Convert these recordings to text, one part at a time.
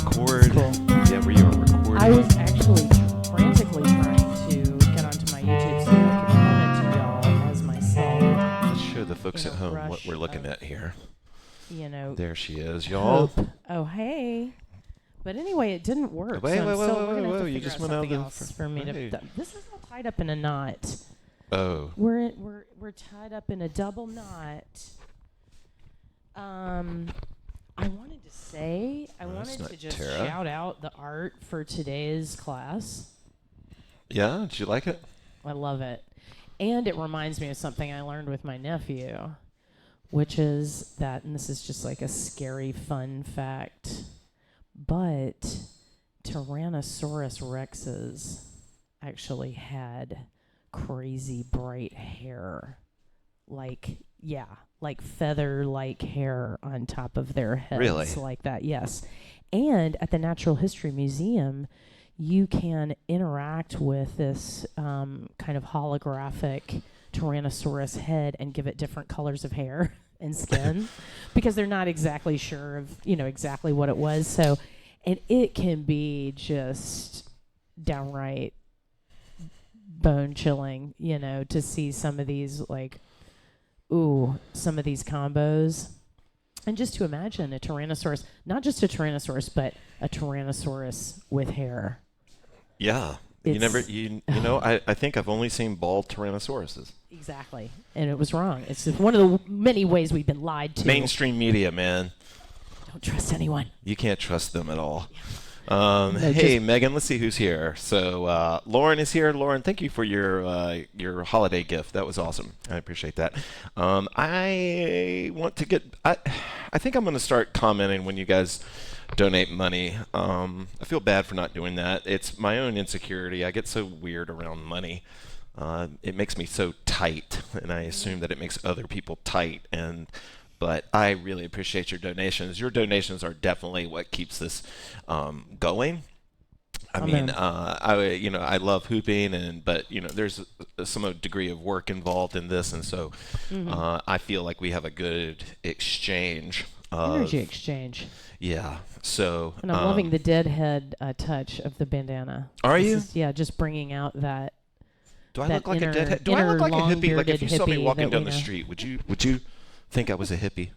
record. Cool. Yeah, we are recording. I was actually frantically trying to get onto my YouTube so I could comment to y'all as myself. Let's show the folks in at a home rush what we're looking of, at here. You know, There she is, y'all. hope. Oh, hey. But anyway, it didn't work. Wait, so wait, I'm wait, still, wait, we're gonna wait, have to you figure just out went out something the else for me hey. to. This is all tied up in a knot. Oh. We're tied up in a double knot. I wanted to say, I Well, that's wanted not to just Tara. shout out the art for today's class. Yeah, did you like it? I love it. And it reminds me of something I learned with my nephew, which is that, and this is just like a scary fun fact, but Tyrannosaurus rexes actually had crazy bright hair. Like feather-like hair on top of their heads. Really? Like that, yes. And at the Natural History Museum, you can interact with this kind of holographic Tyrannosaurus head and give it different colors of hair and skin because they're not exactly sure of, exactly what it was. So, and it can be just downright bone chilling, to see some of these some of these combos. And just to imagine a Tyrannosaurus, not just a Tyrannosaurus, but a Tyrannosaurus with hair. Yeah. I think I've only seen bald Tyrannosauruses. Exactly. And it was wrong. It's just one of the many ways we've been lied to. Mainstream media, man. Don't trust anyone. You can't trust them at all. Yeah. Hey, Megan, let's see who's here. So Lauren is here. Lauren, thank you for your holiday gift. That was awesome. I appreciate that. I want to get. I think I'm going to start commenting when you guys donate money. I feel bad for not doing that. It's my own insecurity. I get so weird around money. It makes me so tight, and I assume that it makes other people tight. But I really appreciate your donations. Your donations are definitely what keeps this going. I mean, I love hooping, but there's some degree of work involved in this, and so I feel like we have a good exchange. Energy exchange. Yeah. So. And I'm loving the deadhead touch of the bandana. Are you? Just bringing out that. Do I look like a deadhead? Do I look like a hippie? Like if you saw me walking down the street, would you think I was a hippie?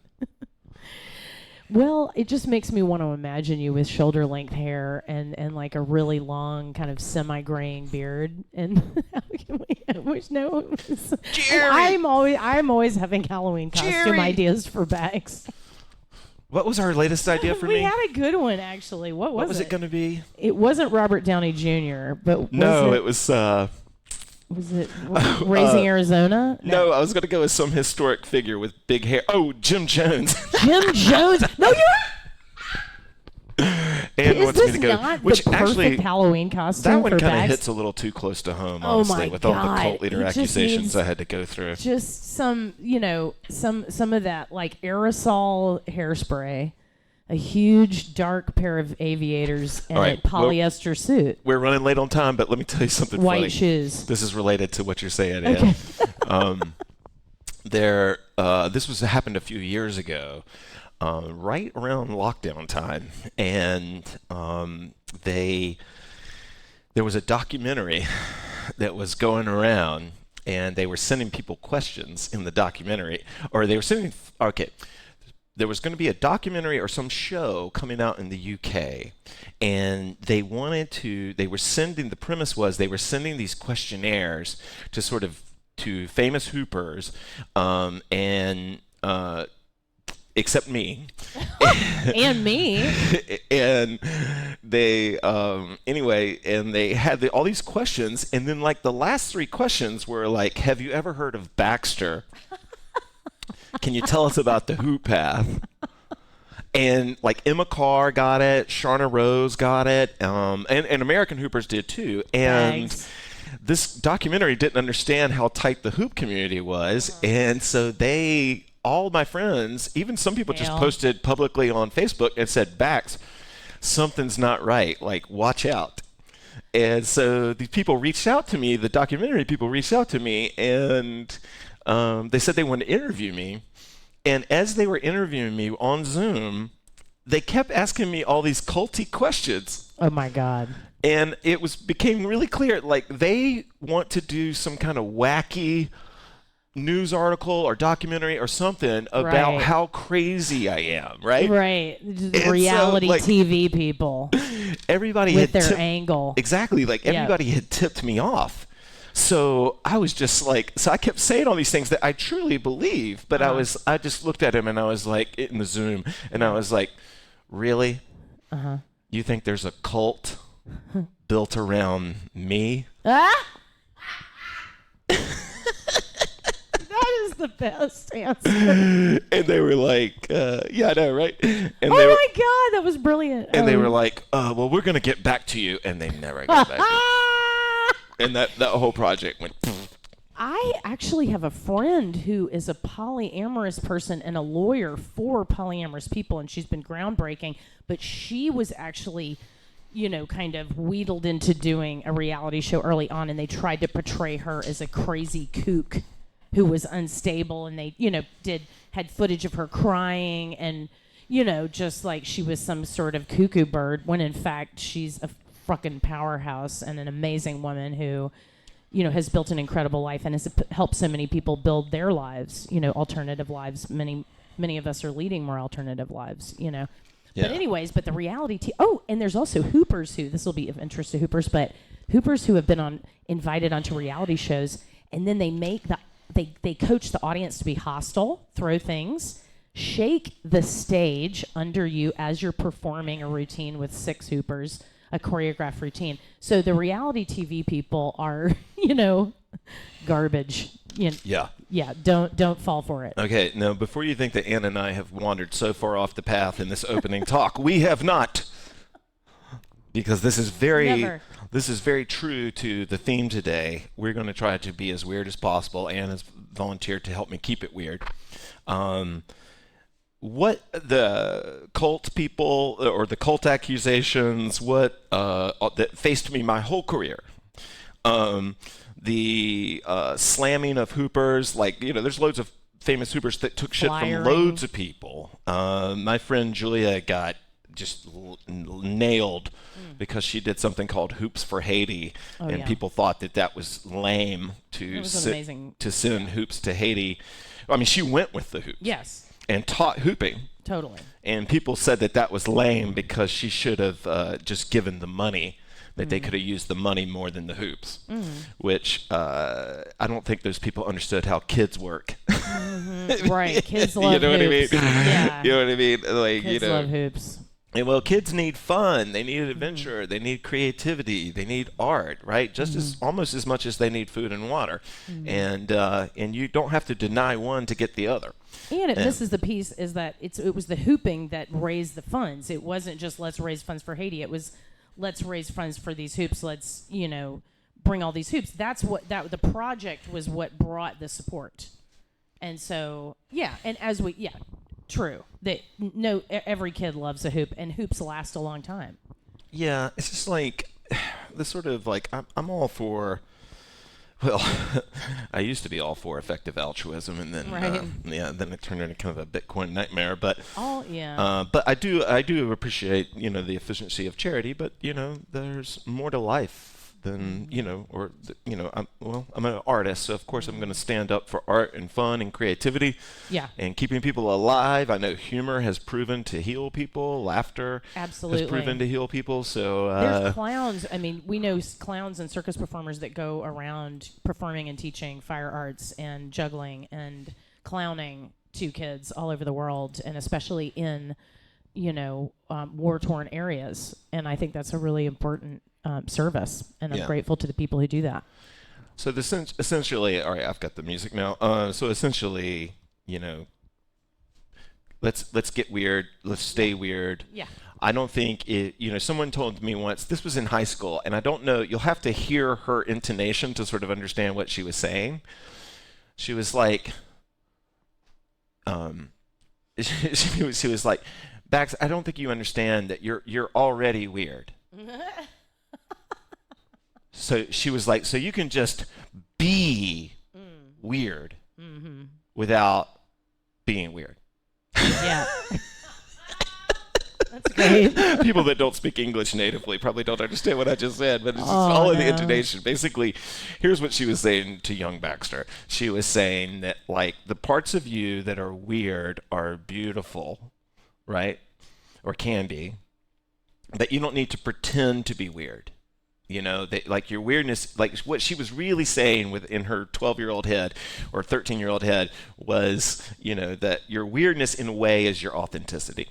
Well, it just makes me want to imagine you with shoulder-length hair and like a really long kind of semi-graying beard. And Jerry! I'm always having Halloween costume ideas for bags. What was our latest idea for we me? We had a good one actually. What was it going to be? It wasn't Robert Downey Jr., but it was. Was it Raising Arizona? No, I was going to go with some historic figure with big hair. Oh, Jim Jones. Jim Jones? No, you're. And is wants this me to go, not which the perfect actually Halloween costume that one for kind of bags? hits a little too close to home, Oh honestly, my with all the God. cult leader It just accusations I had to go through. Just some of that like aerosol hairspray, a huge dark pair of aviators, and right, a polyester suit. We're running late on time, but let me tell you something White funny. shoes. This is related to what you're saying, Okay. Ed. This happened a few years ago, right around lockdown time, and there was a documentary that was going around, and they were sending people questions in the documentary, or they were sending. Okay. There was going to be a documentary or some show coming out in the UK, and the premise was they were sending these questionnaires to famous hoopers, except me. And me. And they, and they had all these questions, and then like the last three questions were like, have you ever heard of Baxter? Can you tell us about the hoop path? And like Emma Carr got it, Sharna Rose got it, and American Hoopers did too. And Thanks. This documentary didn't understand how tight the hoop community was, and so all my friends, even some people just posted publicly on Facebook and said, Bax, something's not right, like watch out. And so these people reached out to me, the documentary people reached out to me, and they said they wanted to interview me. And as they were interviewing me on Zoom, they kept asking me all these culty questions. Oh my God. And it became really clear, like they want to do some kind of wacky news article or documentary or something about Right. how crazy I am, right? Right. Just And so, reality like, TV people everybody with had their angle. exactly, like Yeah. everybody had tipped me off. So I was just like, so I kept saying all these things that I truly believe, but I just looked at him and I was like, in the Zoom, and I was like, really? Uh-huh. You think there's a cult built around me? Ah! That is the best answer. And they were like, yeah, I know, right? And Oh they were, my God, that was brilliant. and they were like, well, we're going to get back to you. And they never got back to you. And that whole project went. I actually have a friend who is a polyamorous person and a lawyer for polyamorous people, and she's been groundbreaking, but she was actually, kind of wheedled into doing a reality show early on, and they tried to portray her as a crazy kook who was unstable, and they, had footage of her crying and, just like she was some sort of cuckoo bird, when in fact she's a fucking powerhouse and an amazing woman who, has built an incredible life and has helped so many people build their lives, alternative lives. Many of us are leading more alternative lives, Yeah. But anyways, the reality and there's also Hoopers this will be of interest to Hoopers, but Hoopers who have been invited onto reality shows, and then they coach the audience to be hostile, throw things, shake the stage under you as you're performing a routine with 6 Hoopers, a choreographed routine. So the reality TV people are, garbage. Yeah. Yeah, don't fall for it. Okay, now before you think that Ann and I have wandered so far off the path in this opening talk, we have not. Because this is very true to the theme today. We're going to try to be as weird as possible. Ann has volunteered to help me keep it weird. What the cult people or the cult accusations, that faced me my whole career. The slamming of Hoopers, there's loads of famous Hoopers that took shit from loads of people. My friend Julia got just nailed because she did something called Hoops for Haiti, and people thought that was lame to send hoops to Haiti. I mean, she went with the hoops. Yes. And taught hooping. Totally. And people said that was lame because she should have just given the money, that they could have used the money more than the hoops, which I don't think those people understood how kids work. Right. Kids love hoops. You know what I mean? Yeah. You know what I mean? Like, kids love hoops. And well, kids need fun. They need adventure. They need creativity. They need art, right? Just almost as much as they need food and water. And you don't have to deny one to get the other. And this is the piece, is that it was the hooping that raised the funds. It wasn't just let's raise funds for Haiti. It was let's raise funds for these hoops. Let's, bring all these hoops. That's what the project was, what brought the support. And so, and true. Every kid loves a hoop, and hoops last a long time. Yeah, it's just like the sort of like I'm all for. Well, I used to be all for effective altruism, and then then it turned into kind of a Bitcoin nightmare. But but I do appreciate the efficiency of charity. But there's more to life than I'm an artist, so of course I'm going to stand up for art and fun and creativity. Yeah. And keeping people alive. I know humor has proven to heal people. Laughter has proven to heal people. So there's clowns. I mean, we know clowns and circus performers that go around performing and teaching fire arts and juggling and clowning to kids all over the world, and especially in war-torn areas. And I think that's a really important service, and I'm grateful to the people who do that. So essentially, all right, I've got the music now. So essentially, let's get weird. Let's stay weird. Yeah. I don't think someone told me once, this was in high school, and I don't know, you'll have to hear her intonation to sort of understand what she was saying. She was like, she was like, Bax, I don't think you understand that you're already weird. So she was like, so you can just be weird without being weird. Yeah. That's great. People that don't speak English natively probably don't understand what I just said, but it's just Oh, all in the no. intonation. Basically, here's what she was saying to young Baxter. She was saying that, like, the parts of you that are weird are beautiful, right? Or can be, that you don't need to pretend to be weird. You know, that, like, your weirdness, like what she was really saying within her 12-year-old head or 13-year-old head was, you know, that your weirdness in a way is your authenticity.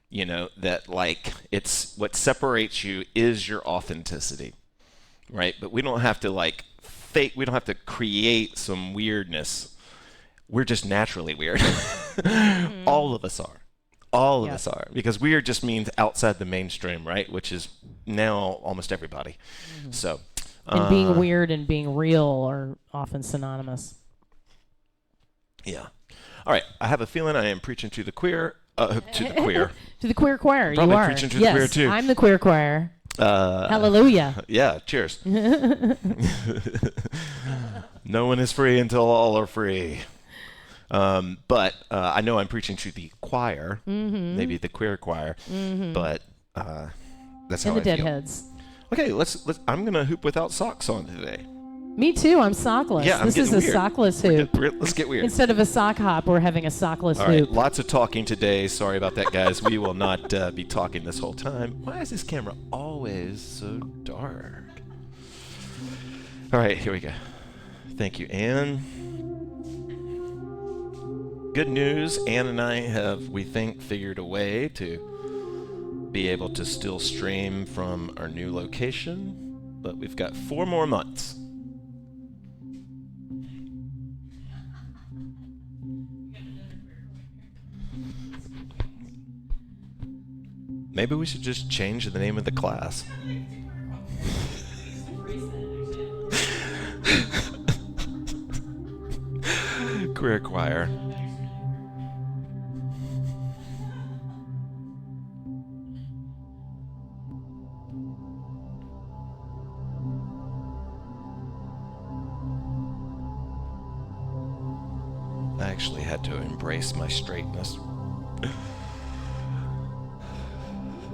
You know, that, like, it's what separates you is your authenticity, right? But we don't have to, like, fake, we don't have to create some weirdness. We're just naturally weird. All of us are. All of us are, because weird just means outside the mainstream, right? Which is now almost everybody. So, And being weird and being real are often synonymous. Yeah. All right. I have a feeling I am preaching to the queer. To the queer. To the queer choir, Probably you are. preaching to yes, the queer too. I'm the queer choir. Hallelujah. Yeah. Cheers. No one is free until all are free. But I know I'm preaching to the choir, maybe the queer choir, but that's how And the I feel. Deadheads. Okay, let's. I'm gonna hoop without socks on today. Me too. I'm sockless. Yeah, I'm this is getting a weird. sockless hoop. Let's get weird. Instead of a sock hop, we're having a sockless All right, hoop. lots of talking today. Sorry about that, guys. We will not be talking this whole time. Why is this camera always so dark? All right, here we go. Thank you, Anne. Good news, Anne and I have, we think, figured a way to be able to still stream from our new location, but we've got 4 more months. Maybe we should just change the name of the class. Career choir. I actually had to embrace my straightness.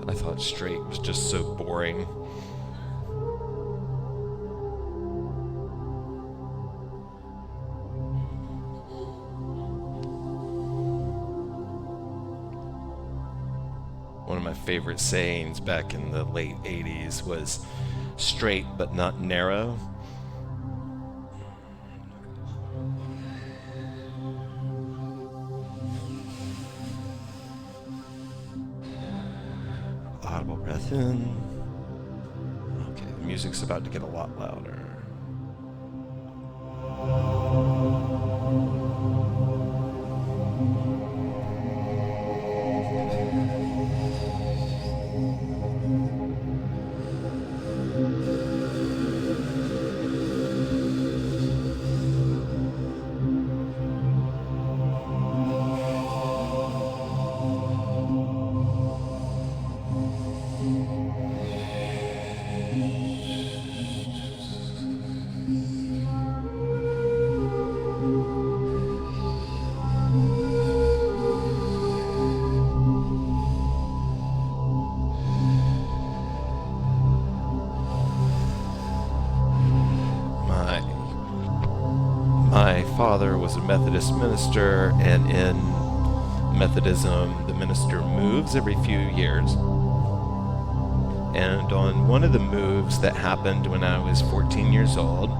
I thought straight was just so boring. One of my favorite sayings back in the late 80s was straight but not narrow. Audible breath in. Okay, the music's about to get a lot louder. My father was a Methodist minister, and in Methodism, the minister moves every few years. And on one of the moves that happened when I was 14 years old,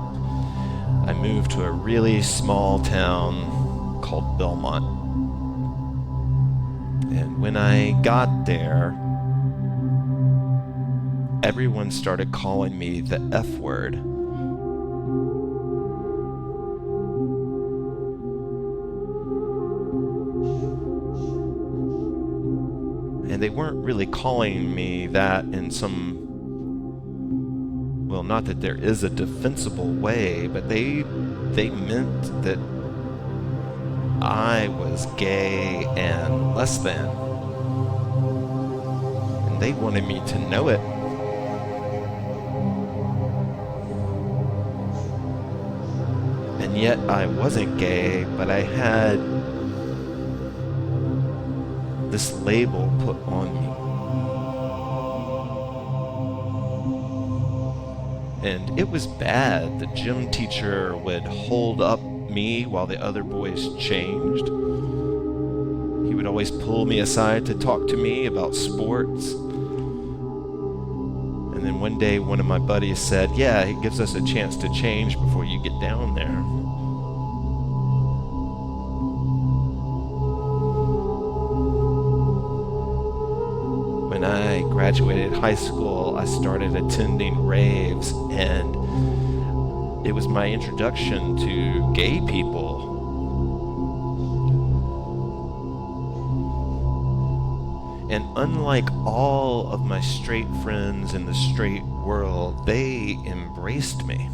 I moved to a really small town called Belmont. And when I got there, everyone started calling me the F word. And they weren't really calling me that in some, well, not that there is a defensible way, but they meant that I was gay and less than. And they wanted me to know it. And yet I wasn't gay, but I had this label put on me. And it was bad. The gym teacher would hold up me while the other boys changed. He would always pull me aside to talk to me about sports. And then one day, one of my buddies said, "Yeah, he gives us a chance to change before you get down there." When I graduated high school, I started attending raves, and it was my introduction to gay people. And unlike all of my straight friends in the straight world, they embraced me.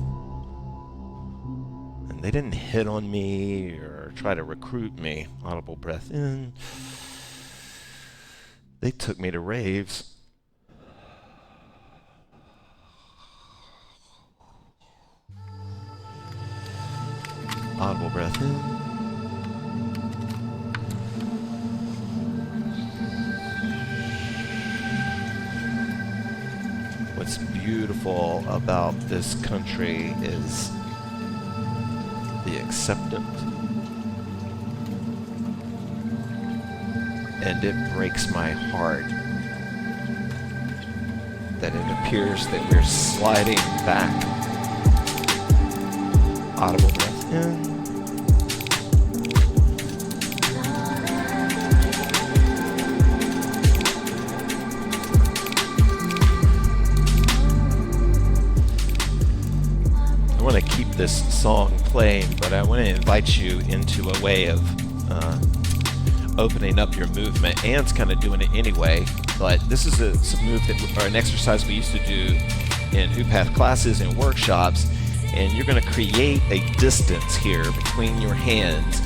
And they didn't hit on me or try to recruit me. Audible breath in. They took me to raves. Audible breath in. What's beautiful about this country is the acceptance. And it breaks my heart that it appears that we're sliding back. Audible breath in. I want to keep this song playing, but I want to invite you into a way of opening up your movement. Anne's kind of doing it anyway, but this is a move that, or an exercise we used to do in Hoop Path classes and workshops, and you're going to create a distance here between your hands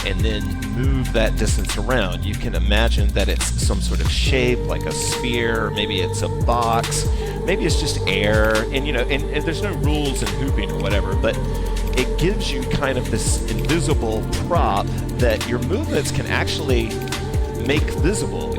and then move that distance around. You can imagine that it's some sort of shape, like a sphere, maybe it's a box, maybe it's just air, and and there's no rules in hooping or whatever, but it gives you kind of this invisible prop that your movements can actually make visible,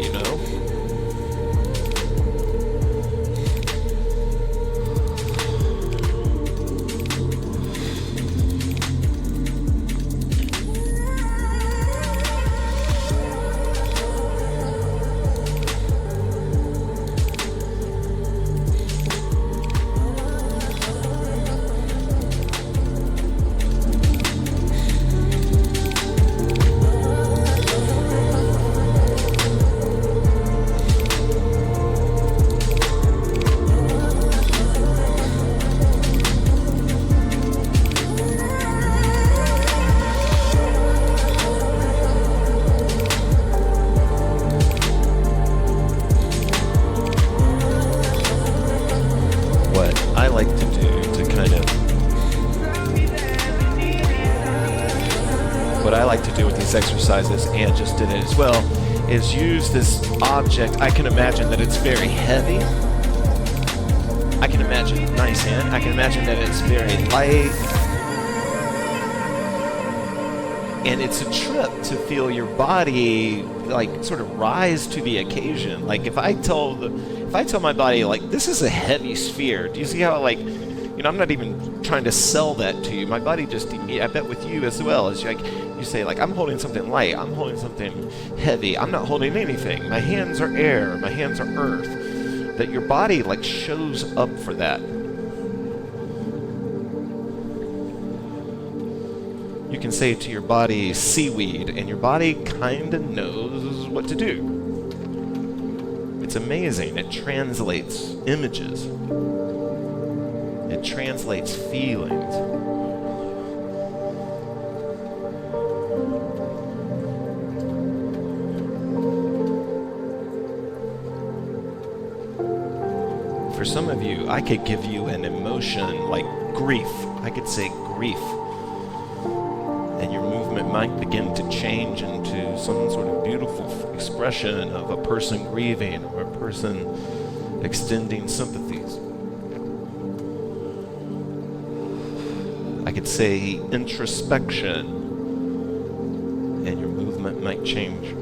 What I like to do with these exercises, and just did it as well, is use this object. I can imagine that it's very heavy. I can imagine, nice hand, I can imagine that it's very light. And it's a trip to feel your body like sort of rise to the occasion. Like if I tell my body, like, this is a heavy sphere, do you see how, like, I'm not even trying to sell that to you. My body just, I bet with you as well, is like, you say, like, I'm holding something light, I'm holding something heavy, I'm not holding anything. My hands are air, my hands are earth. That your body, like, shows up for that. You can say to your body, seaweed, and your body kind of knows what to do. It's amazing. It translates images. It translates feelings. For some of you, I could give you an emotion like grief. I could say grief. And your movement might begin to change into some sort of beautiful expression of a person grieving or a person extending sympathies. I could say introspection, and your movement might change.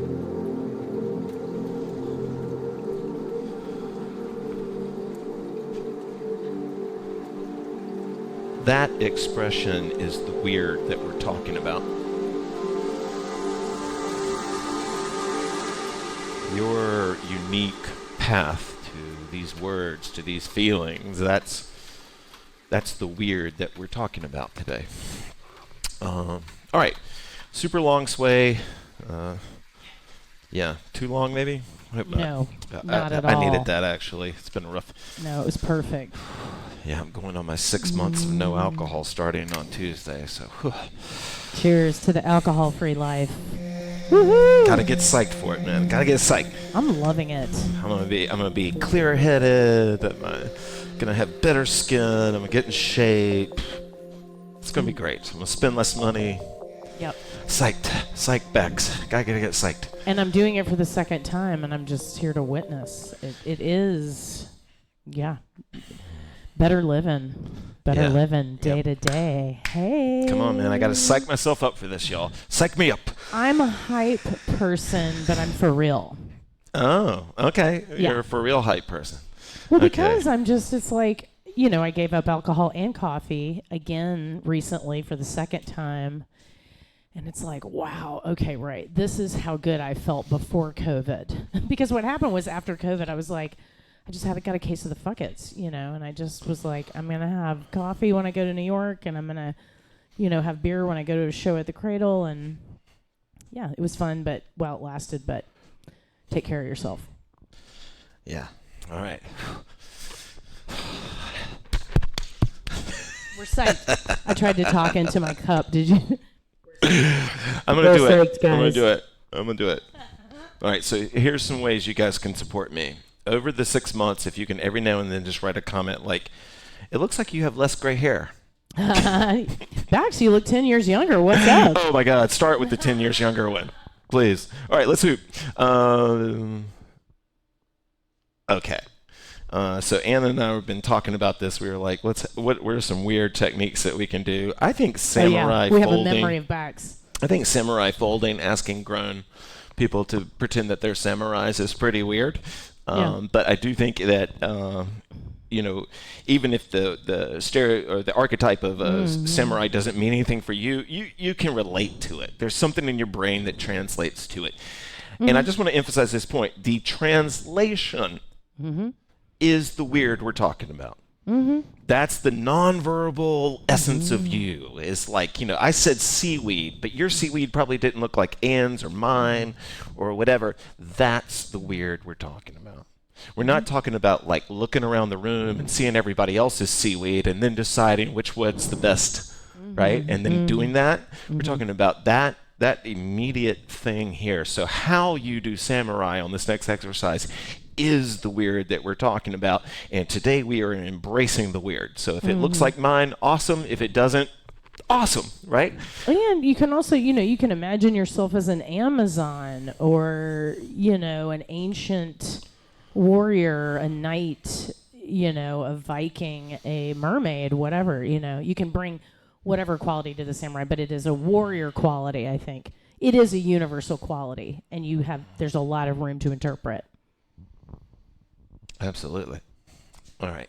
that expression is the weird that we're talking about. Your unique path to these words, to these feelings, that's the weird that we're talking about today. All right, super long sway. Yeah, too long maybe? No, not at all. I needed that actually. It's been rough. No, it was perfect. Yeah, I'm going on my 6 months of no alcohol starting on Tuesday, so. Cheers to the alcohol-free life. Woohoo! Gotta get psyched for it, man. Gotta get psyched. I'm loving it. I'm gonna be clear-headed. I'm gonna have better skin. I'm gonna get in shape. It's gonna be great. I'm gonna spend less money. Yep. Psyched Bex. Gotta get psyched. And I'm doing it for the second time, and I'm just here to witness. It is, yeah, better living day to day. Hey. Come on, man. I gotta psych myself up for this, y'all. Psych me up. I'm a hype person, but I'm for real. Oh, okay. Yeah. You're a for real hype person. Well, because I'm just, it's like, you know, I gave up alcohol and coffee again recently for the second time. And it's like, wow, okay, right. This is how good I felt before COVID. Because what happened was after COVID, I was like, I just got a case of the fuckets, you know, and I just was like, I'm going to have coffee when I go to New York, and I'm going to, you know, have beer when I go to a show at the Cradle. And yeah, it was fun, but, well, it lasted, but take care of yourself. Yeah. All right. We're psyched. I tried to talk into my cup. Did you? I'm gonna do it. All right, so here's some ways you guys can support me. Over the 6 months, if you can every now and then just write a comment like, it looks like you have less gray hair. Bax, you look 10 years younger. What's up? Oh my God, start with the 10 years younger one, please. All right, let's hoop. Okay. So Anna and I have been talking about this. We were like, what are some weird techniques that we can do? I think samurai we folding. have a memory of Bax. I think samurai folding, asking grown people to pretend that they're samurais is pretty weird. But I do think that you know, even if the stereo or the archetype of a samurai doesn't mean anything for you, you can relate to it. There's something in your brain that translates to it. And I just want to emphasize this point: the translation is the weird we're talking about. That's the nonverbal essence of you. Is like, you know, I said seaweed, but your seaweed probably didn't look like Anne's or mine or whatever. That's the weird we're talking about. We're not talking about like looking around the room and seeing everybody else's seaweed and then deciding which one's the best, right? And then doing that. We're talking about that immediate thing here. So how you do samurai on this next exercise is the weird that we're talking about, and today we are embracing the weird. So if it looks like mine, awesome. If it doesn't, awesome, right? And you can also, you know, you can imagine yourself as an Amazon or, you know, an ancient warrior, a knight, you know, a Viking, a mermaid, whatever, you know. You can bring whatever quality to the samurai, but it is a warrior quality, I think. It is a universal quality, and there's a lot of room to interpret. Absolutely. All right.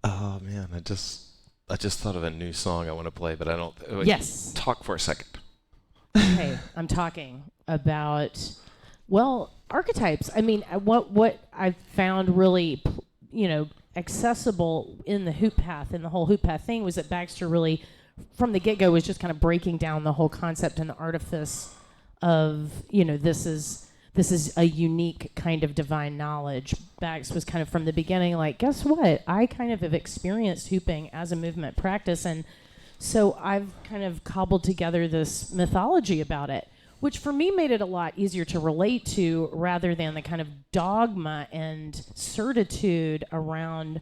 Oh man, I just thought of a new song I want to play, but I don't. Yes. Talk for a second. Okay, I'm talking about, well, archetypes. I mean, what I've found really, you know, accessible in the hoop path and the whole hoop path thing was that Baxter really, from the get-go, was just kind of breaking down the whole concept and the artifice of, you know, this is a unique kind of divine knowledge. Bax was kind of from the beginning like, guess what? I kind of have experienced hooping as a movement practice, and so I've kind of cobbled together this mythology about it, which for me made it a lot easier to relate to rather than the kind of dogma and certitude around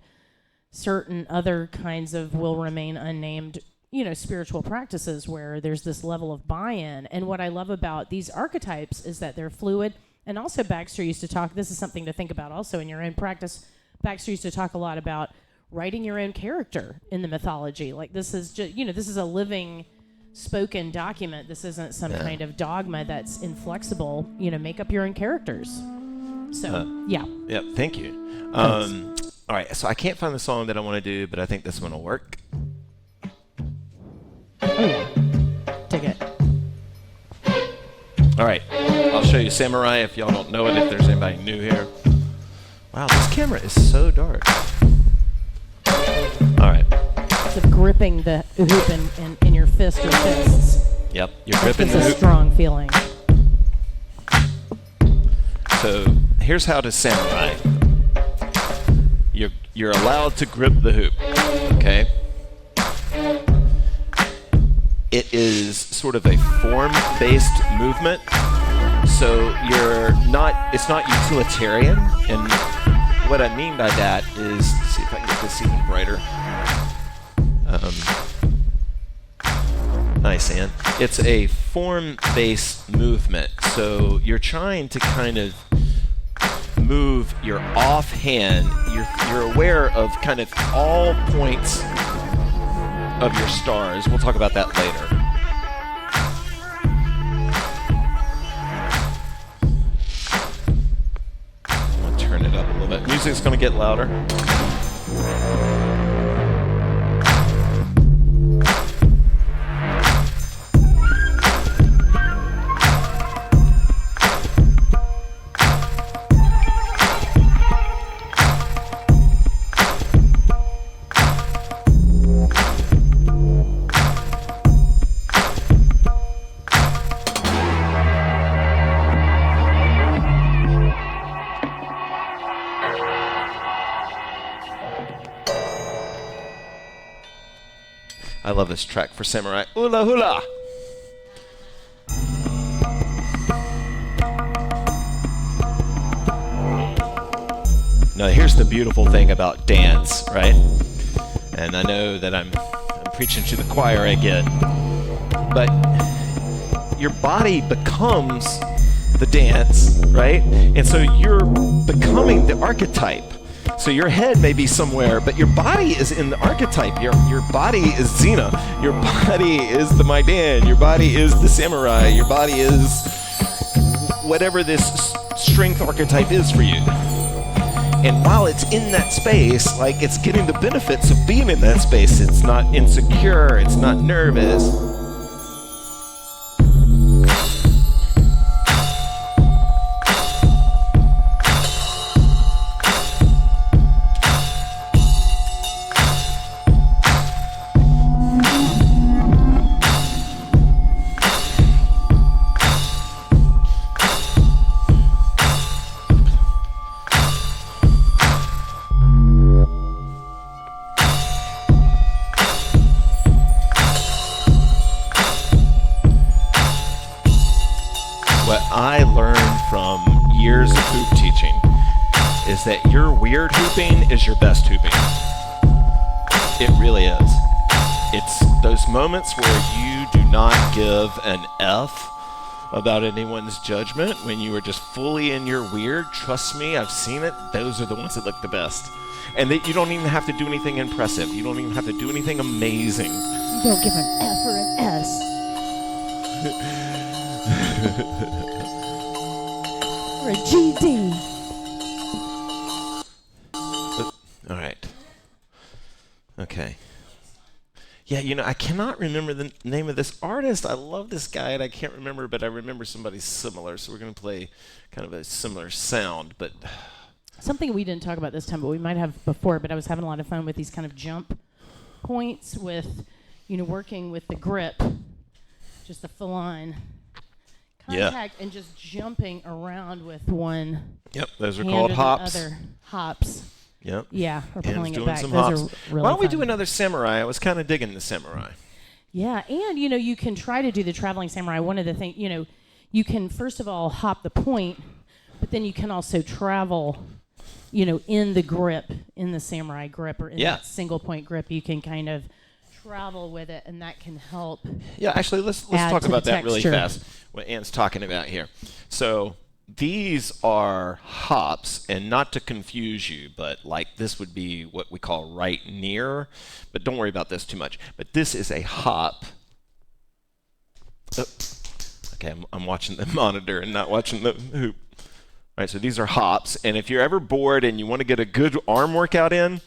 certain other kinds of will remain unnamed, you know, spiritual practices where there's this level of buy-in. And what I love about these archetypes is that they're fluid. And also Baxter used to talk, this is something to think about also in your own practice. Baxter used to talk a lot about writing your own character in the mythology. Like this is just, you know, this is a living spoken document. This isn't some kind of dogma that's inflexible. You know, make up your own characters. So, yeah. Yeah, thank you. All right, so I can't find the song that I want to do, but I think this one will work. Oh yeah, dig it. All right, I'll show you Samurai if y'all don't know it, if there's anybody new here. Wow, this camera is so dark. All right. Of gripping the hoop in your fist or fists. Yep, you're gripping It's the a hoop. strong feeling. So here's how to Samurai. You're allowed to grip the hoop, okay? It is sort of a form-based movement, so it's not utilitarian, and what I mean by that is, let's see if I can get this even brighter. Nice, Ann. It's a form-based movement, so you're trying to kind of move your offhand. You're aware of kind of all points of your stars. We'll talk about that later. I'm going to turn it up a little bit. Music's going to get louder. I love this track for Samurai. Hula hula! Now here's the beautiful thing about dance, right? And I know that I'm preaching to the choir again, but your body becomes the dance, right? And so you're becoming the archetype. So your head may be somewhere, but your body is in the archetype. Your body is Xena. Your body is the Maidan. Your body is the samurai. Your body is whatever this strength archetype is for you. And while it's in that space, like, it's getting the benefits of being in that space. It's not insecure. It's not nervous. What I learned from years of hoop teaching is that your weird hooping is your best hooping. It really is. It's those moments where you do not give an F about anyone's judgment, when you are just fully in your weird. Trust me, I've seen it. Those are the ones that look the best. And that you don't even have to do anything impressive. You don't even have to do anything amazing. You don't give an F or an S. Or a GD. All right. Okay. Yeah, I cannot remember the name of this artist. I love this guy, and I can't remember, but I remember somebody similar. So we're going to play kind of a similar sound. But Something we didn't talk about this time, but we might have before, but I was having a lot of fun with these kind of jump points with, working with the grip, just the full-on contact, and just jumping around with one. Yep, those are hand called or the hops. other hops. Yep. Yeah, or Ann's pulling it doing back. some Those hops. are really Why don't we fun. do another samurai? I was kind of digging the samurai. Yeah, and you can try to do the traveling samurai. One of the things, you can first of all hop the point, but then you can also travel, in the grip, in the samurai grip, or in that single point grip. You can kind of travel with it, and that can help. Yeah, actually, let's add talk to about the that really texture. fast. What Ann's talking about here. So these are hops, and not to confuse you, but like this would be what we call right near. But don't worry about this too much. But this is a hop. Oh, okay, I'm watching the monitor and not watching the hoop. Right, so these are hops, and if you're ever bored and you want to get a good arm workout in,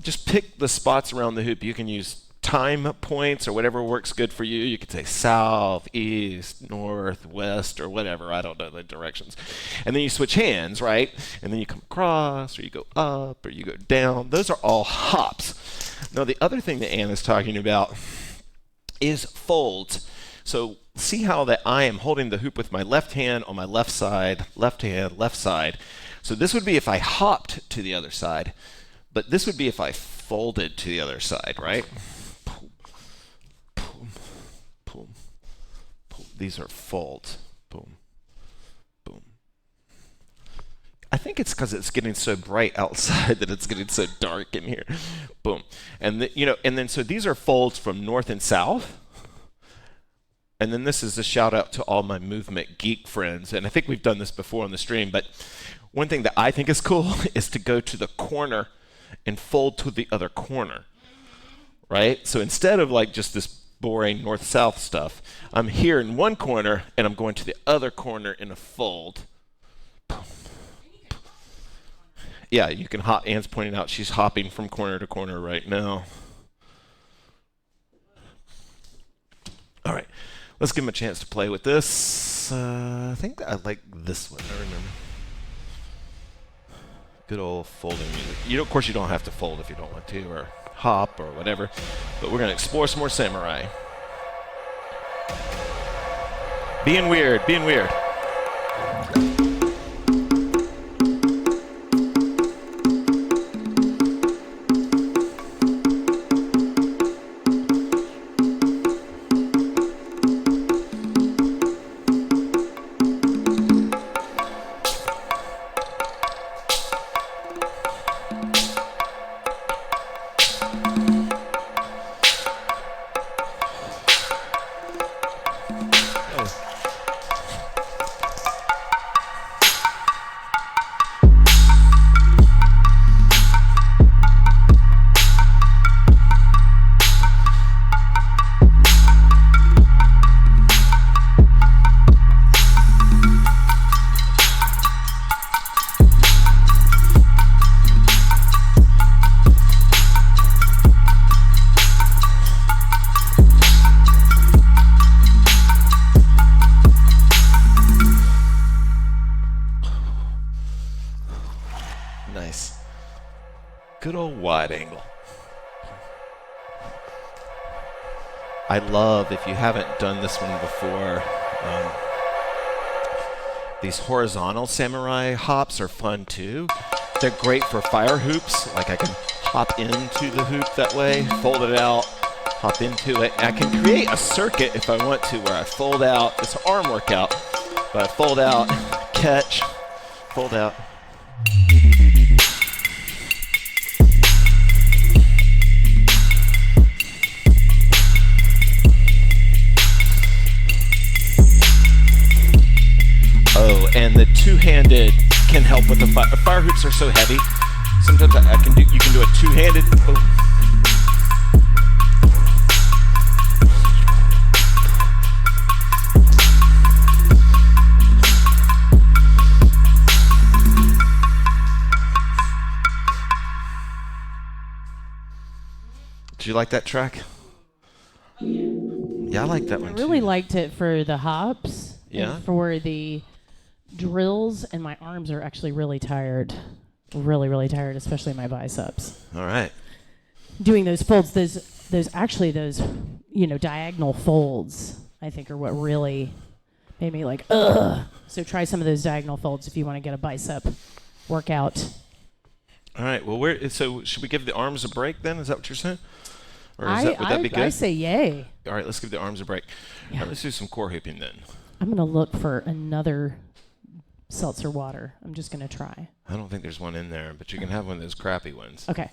just pick the spots around the hoop. You can use time points or whatever works good for you. You could say south, east, north, west, or whatever. I don't know the directions. And then you switch hands, right? And then you come across, or you go up, or you go down. Those are all hops. Now, the other thing that Anna's talking about is folds. So see how that I am holding the hoop with my left hand on my left side, left hand, left side. So this would be if I hopped to the other side, but this would be if I folded to the other side, right? Boom, boom, boom, boom. These are folds. Boom, boom. I think it's because it's getting so bright outside that it's getting so dark in here. Boom. And then so these are folds from north and south. And then this is a shout out to all my movement geek friends. And I think we've done this before on the stream, but one thing that I think is cool is to go to the corner and fold to the other corner, right? So instead of like just this boring north-south stuff, I'm here in one corner and I'm going to the other corner in a fold. Yeah, you can hop. Anne's pointing out she's hopping from corner to corner right now. All right. Let's give him a chance to play with this. I think I like this one. I remember. Good old folding music. Of course, you don't have to fold if you don't want to, or hop, or whatever. But we're going to explore some more samurai. Being weird, being weird. Nice. Good old wide angle. I love, if you haven't done this one before, these horizontal samurai hops are fun too. They're great for fire hoops. Like I can hop into the hoop that way, fold it out, hop into it. And I can create a circuit if I want to where I fold out. It's an arm workout, but I fold out, catch, fold out. Oh, and the two-handed can help with the fire. Fire hoops are so heavy. Sometimes you can do a two-handed. Boom. Did you like that track? Yeah, I like that one too. I really liked it for the hops. Yeah. And for the drills, and my arms are actually really tired. Really, really tired, especially my biceps. All right. Doing those folds, those diagonal folds, I think are what really made me like, ugh. So try some of those diagonal folds if you want to get a bicep workout. All right. Well, so should we give the arms a break then? Is that what you're saying? Or would that be good? I say yay. All right, let's give the arms a break. Yeah. All right, let's do some core hooping then. I'm going to look for another seltzer water. I'm just going to try. I don't think there's one in there, but you can have one of those crappy ones. Okay.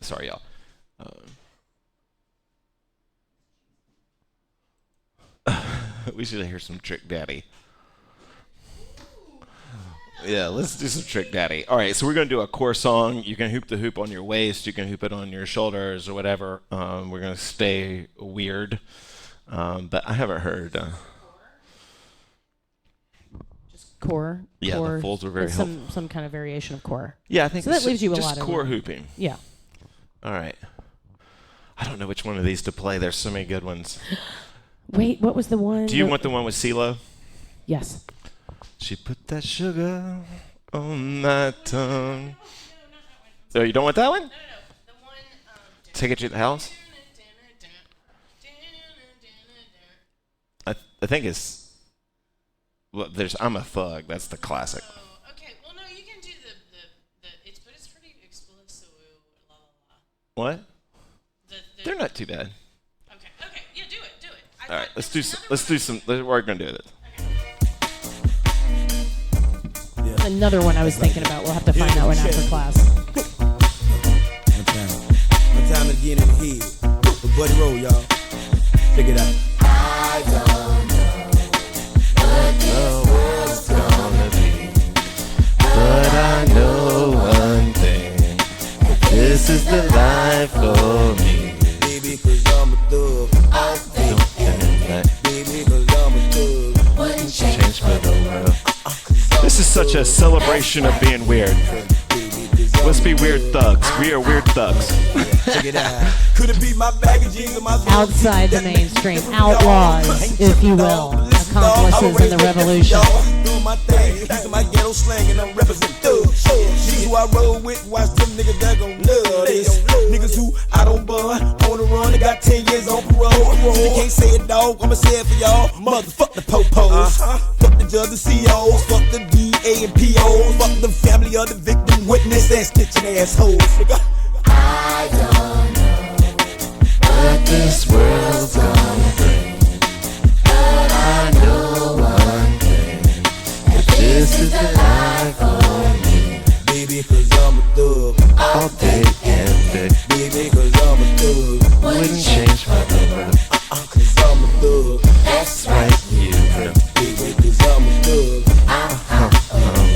Sorry, y'all. We should hear some Trick Daddy. Yeah, let's do some Trick Daddy. All right, so we're going to do a core song. You can hoop the hoop on your waist. You can hoop it on your shoulders or whatever. We're going to stay weird. But I haven't heard. Core. Yeah, core, the folds were very helpful. Some kind of variation of core. Yeah, I think so. That leaves you a just lot of core hooping. Yeah. All right. I don't know which one of these to play. There's so many good ones. Wait, what was the one? Do you want the one with CeeLo? Yes. She put that sugar on my tongue. Oh, you don't want that one? No. The one. Take it to the house? I think it's. Well, there's I'm a Thug. That's the classic. Oh, okay. Well, no, you can do but it's pretty explicit. La la la. What? They're not too bad. Okay. Yeah, do it. All right, let's do some. We're gonna do it. Yeah. Another one I was thinking about. We'll have to find that one after class. One time again in the head. But Buddy Roll, y'all. Check it out. I don't know what the world's gonna be, but I know one thing. This is the life for me. Baby, cause I'm a thug. I think Baby, cause I'm a thug. wouldn't change for the world. This is such a celebration of being weird. Let's be weird thugs. We are weird thugs. Check it out. Could it be my bag of jeans or my outside the mainstream, outlaws, if you will, accomplices in the revolution. Doing my thing, using my ghetto slang, and I'm representing thugs. Niggas who I roll with, watch them niggas that gon' love this. Niggas who I don't bun, on the run, they got 10 years on parole. If you can't say it, dog, I'ma say it for y'all. Motherfuck the popos, fuck the judge, the COs, fuck the DA and POs, fuck the family of the victim, witness, and snitching assholes. Nigga. I don't know what this world's gonna bring, but I know one thing, that this is the life for me. Baby, cause I'm a thug. All day and day. Baby, cause I'm a thug. Wouldn't change for the world. Cause I'm a thug. That's right, you know. Baby, cause I'm a thug.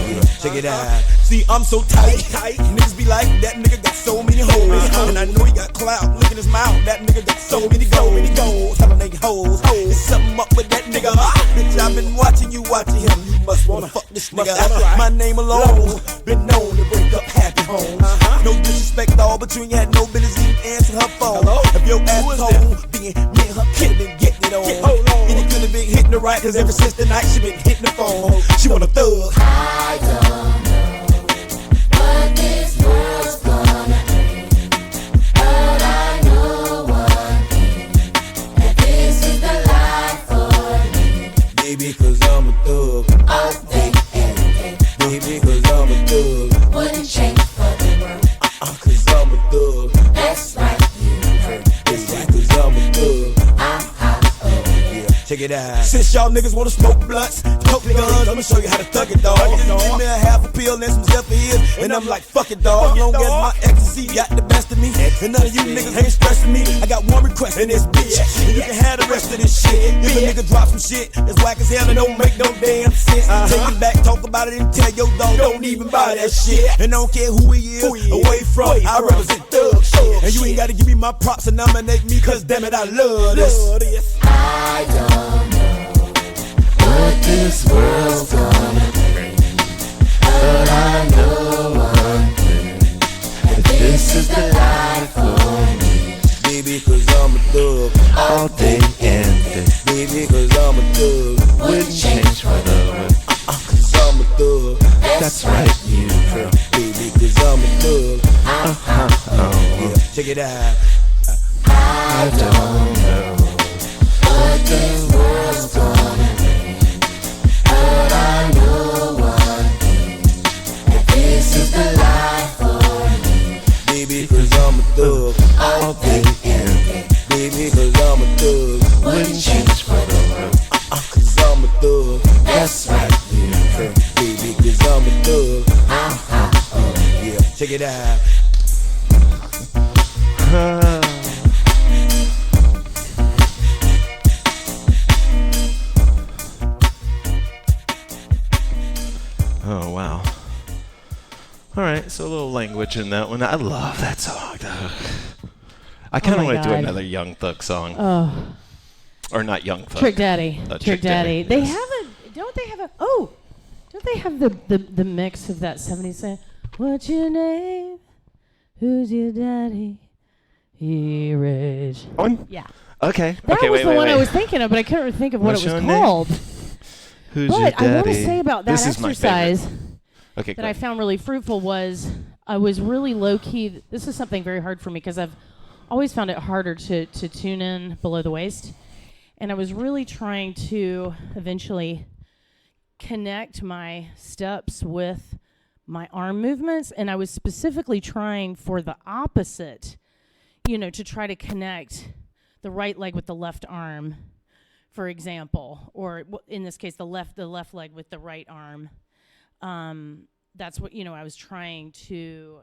Yeah, check it out. See, I'm so tight. Niggas be like, that nigga got so many hoes. And I know he got clout. Look at his mouth. That nigga got so many goals. Tell them they hoes. There's something up with that nigga. Bitch, I've been watching you, watching him. You must wanna fuck this nigga. My name alone been known to break up happy homes. No disrespect, all, but you ain't had no business even answering her phone. If your ass was home, being me and her kid been getting it on. And it could've been hitting her right, cause ever since the night she been hitting the phone. She want a thug. I don't know what this world's gonna bring, but I know one thing, that this is the life for me. Baby, cause I'm a thug. All day and day. Baby, cause I'm a thug. Wouldn't change for the world. Cause I'm a thug. That's right, you heard. Baby, cause I'm a thug. Yeah, check it out. Since y'all niggas wanna smoke blunts, coke guns, I'ma show you how to thug it, dog. Give me a half a pill and some Zephyrs, and I'm like, fuck it, dog. Long as my ecstasy got the best of me, and none of you niggas ain't stressing me. I got one request in this bitch, and you can have the rest of this shit. If a nigga drop some shit that's whack as hell and don't make no damn sense, take it back, talk about it, and tell your dog don't even buy that shit. And I don't care who he is, away from, I represent thug shit. And you ain't gotta give me my props and nominate me, cause damn it, I love this. I don't know what this world's gonna bring, but I know one thing, that this is the life for me. Baby, cause I'm a thug. All day and day. Baby, cause I'm a thug. Wouldn't change for the world. Cause I'm a thug. That's right, you girl. Baby, cause I'm a thug. Yeah, check it out. I don't know what this world's gonna bring, but I know one thing, that this is the life for me. Baby, cause I'm a thug. All day and day. Baby, cause I'm a thug. Wouldn't change for the world. Cause I'm a thug. That's right, you girl. Baby, cause I'm a thug. Yeah, check it out. Oh, wow. language in that one. I love that song, though. I kind of want to do another Young Thug song. Oh. Or not Young Thug. Trick Daddy. Trick Daddy. They yes. have don't they have the mix of that 70s thing? What's your name? Who's your daddy? He rich. On? Yeah. Okay. That okay, was wait, the wait, one wait. I was thinking of, but I couldn't think of what What's it was your name? called. Who's your But daddy? I want to say about that This is my favorite. exercise Okay, that I found really fruitful was I was really low-key. This is something very hard for me because I've always found it harder to tune in below the waist. And I was really trying to eventually connect my steps with my arm movements. And I was specifically trying for the opposite, to try to connect the right leg with the left arm, for example, or in this case, the left leg with the right arm. That's what, I was trying to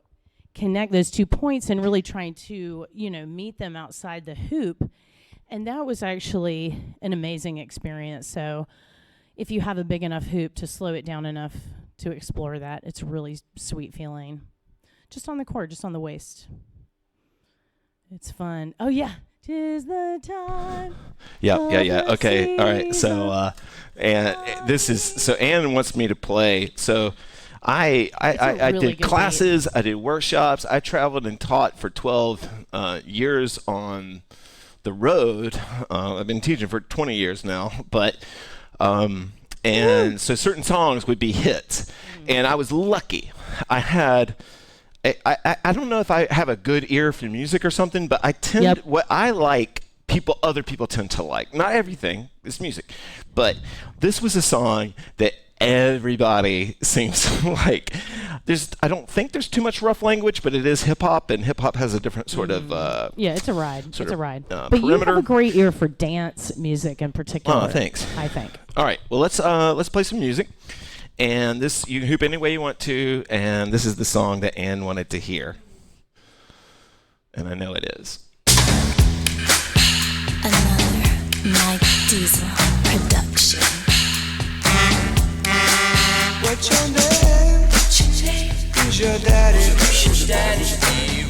connect those 2 points and really trying to, meet them outside the hoop. And that was actually an amazing experience. So if you have a big enough hoop to slow it down enough to explore that, it's a really sweet feeling. Just on the cord, just on the waist. It's fun. Oh, yeah. 'Tis the time. Yeah. Okay. All right. So, and this is so Ann wants me to play. So, I really did classes. I did workshops. I traveled and taught for 12 years on the road. I've been teaching for 20 years now, but and so certain songs would be hits, and I was lucky. I had. I don't know if I have a good ear for music or something, but I tend what I like other people tend to like. Not everything is music, but this was a song that everybody seems like. I don't think there's too much rough language, but it is hip hop, and hip hop has a different sort of it's a ride. It's a ride. But perimeter. you have a great ear for dance music in particular. Oh, thanks. I think. All right. Well, let's play some music. And this, you can hoop any way you want to, and this is the song that Ann wanted to hear. And I know it is. Another Mike Diesel production. What's your name? Who's your daddy?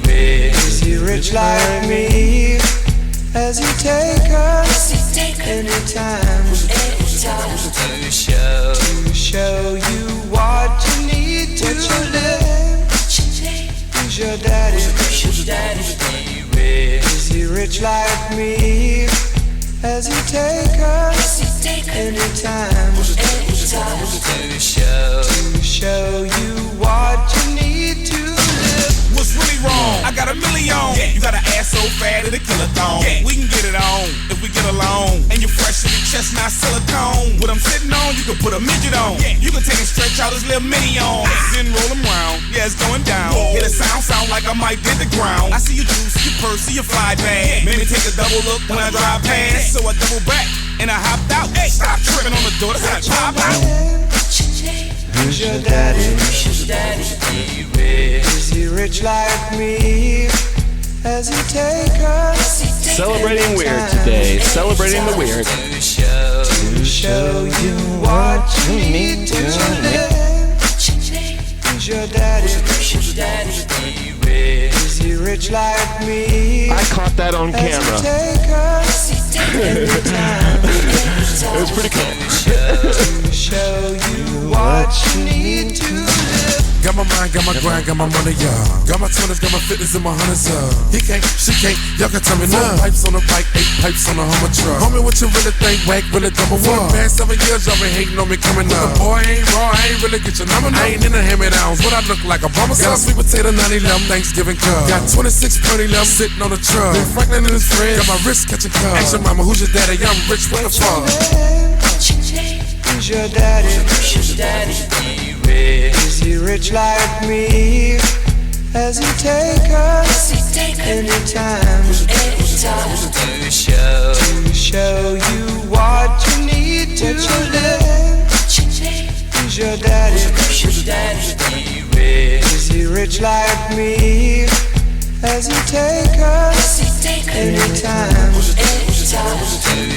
Is he rich like me? Has he take us anytime to show you what you need to live? Who's your daddy? Is he rich like me? Has he take us anytime to show you what you need to live? What's really wrong? I got $1 million. You got an ass so fat it'll kill a thong. We can get it on if we get along. And you're fresh to the chest, not silicone. What I'm sitting on, you can put a midget on. You can take and stretch out his little mini on. Then roll him round. Yeah, it's going down. Hear the sound like I might hit the ground. I see your juice, your purse, see your fly bag. Made me take a double look when I drive past. So I double back and I hopped out. Stop tripping on the door, that's how I pop out. Who's your daddy? Is he rich like me? Has he take us? Celebrating weird today. Celebrating the weird. To show you what you need to live. Who's your daddy? Is he rich like me? I caught that on Has he camera. take us anytime It was pretty cool. to show you what you need to live? Got my mind, got my grind, got my money, y'all. Got my 20s, got my fitness and my hunters, He can't, she can't, y'all can tell me no. 4 pipes on the bike, 8 pipes on the Hummer truck. Homie, what you really think, whack, really dumb or what? Past 7 years, y'all been hating on me coming up. The boy ain't raw, I ain't really get your number. I ain't in the hand-me-downs, what I look like, a bummer. Got a sweet potato 911 Thanksgiving cup. Got 26 pretty love sitting on the truck. Been Franklin and his friends, got my wrist catching cup. Ask your mama, who's your daddy? I'm rich, what the fuck? Who's your daddy? Is he rich like me? Has he take us anytime to show you what you need to live? Who's your daddy? Is he rich like me? Has he take us anytime to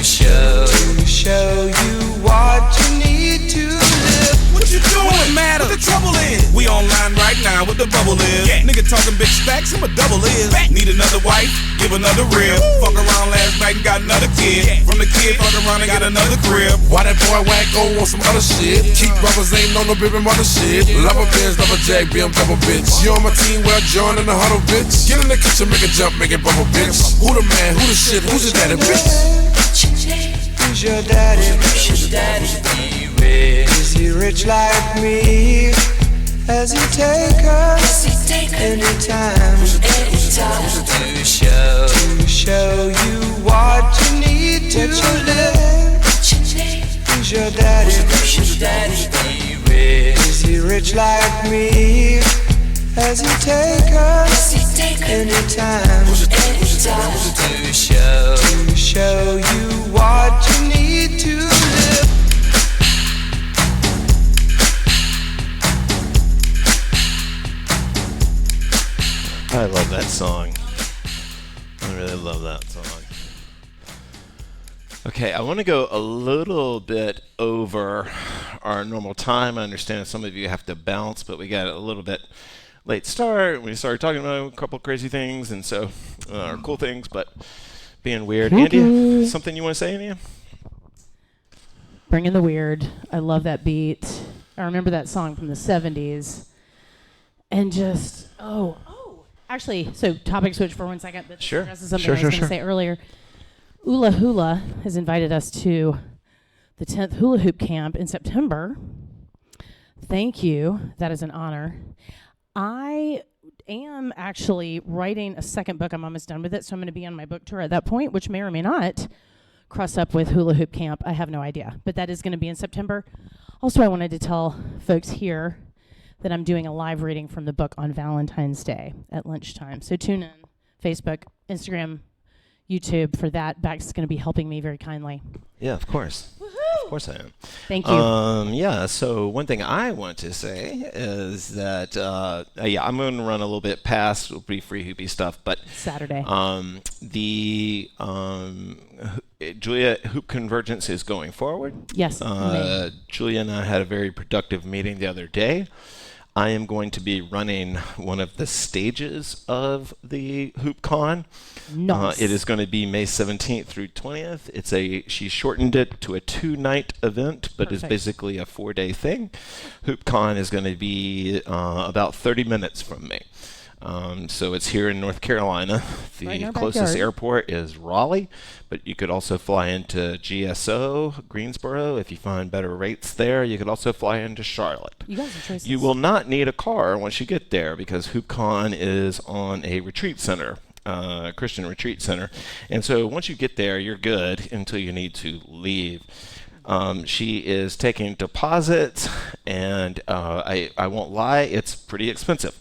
show you what you need to live? What you doing? What the trouble is? We online right now. find what the bubble is. Nigga talking big stacks, I'm a double is. Need another wife, give another rib. Fuck around last night and got another kid. From the kid, fuck around and get another crib. Why that boy wacko on some other shit? Keep brothers ain't on no baby mother shit. Love a Benz, love a Jag, BMW bitch. You on my team, well join in the huddle, bitch. Get in the kitchen, make a jump, make it bubble, bitch. Who the man, who the shit, who's your daddy, bitch? Who's your daddy? Is he rich like me? Has he take us anytime to show you what you need to live? Who's your daddy? Is he rich like me? Has he take us anytime to show you what you need to live? I love that song. I really love that song. Okay, I want to go a little bit over our normal time. I understand some of you have to bounce, but we got a little bit late start. We started talking about a couple crazy things, and so or cool things, but being weird. Andy, something you want to say, Andy? Bring in the weird. I love that beat. I remember that song from the 70s. And just, actually, so topic switch for 1 second. But Sure. This is something I was going to say earlier. Ula Hula has invited us to the 10th Hula Hoop Camp in September. Thank you. That is an honor. I am actually writing a second book. I'm almost done with it, so I'm going to be on my book tour at that point, which may or may not cross up with Hula Hoop Camp. I have no idea, but that is going to be in September. Also, I wanted to tell folks here that I'm doing a live reading from the book on Valentine's Day at lunchtime. So tune in, Facebook, Instagram, YouTube for that. Beck's going to be helping me very kindly. Yeah, of course. Of course I am. Thank you. Yeah, so one thing I want to say is that, I'm going to run a little bit past, it'll be free hoopy stuff, but Saturday. The Julia Hoop Convergence is going forward. Yes. Julia and I had a very productive meeting the other day. I am going to be running one of the stages of the HoopCon. Nice. It is going to be May 17th through 20th. She shortened it to a 2-night event, but it's basically a 4-day thing. HoopCon is going to be about 30 minutes from me. So it's here in North Carolina. The closest airport is Raleigh, but you could also fly into GSO, Greensboro. If you find better rates there, you could also fly into Charlotte. You guys have choices. You will not need a car once you get there because HoopCon is on a retreat center, Christian retreat center. And so once you get there, you're good until you need to leave. She is taking deposits, and I won't lie, it's pretty expensive.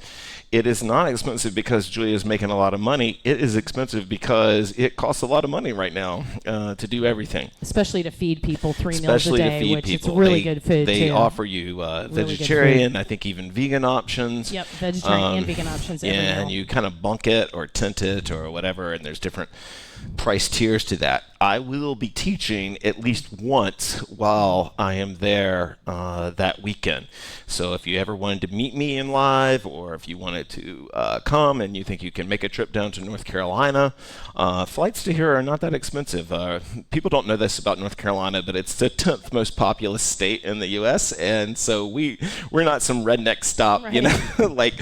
It is not expensive because Julia is making a lot of money. It is expensive because it costs a lot of money right now to do everything. Especially to feed people 3 meals a day, to feed which people. is really good food, They too. offer you vegetarian, I think even vegan options. Yep, vegetarian and vegan options every meal. And you kind of bunk it or tent it or whatever, and there's different price tiers to that. I will be teaching at least once while I am there that weekend. So if you ever wanted to meet me in live, or if you wanted to come and you think you can make a trip down to North Carolina, flights to here are not that expensive. People don't know this about North Carolina, but it's the 10th most populous state in the U.S., and so we're not some redneck stop, right. You know, like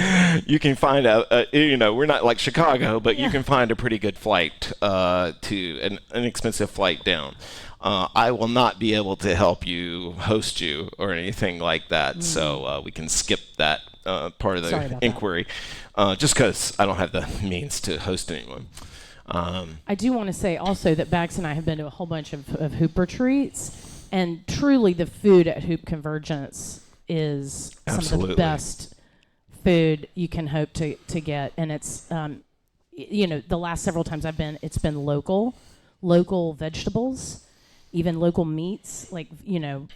you can find we're not like Chicago, but you can find a pretty good flight to an inexpensive flight down. I will not be able to help you, host you, or anything like that, so we can skip that part of the inquiry, just because I don't have the means to host anyone. I do want to say also that Bax and I have been to a whole bunch of hoop retreats, and truly the food at Hoop Convergence is some of the best food you can hope to get, and it's the last several times I've been, it's been local vegetables, even local meats, like,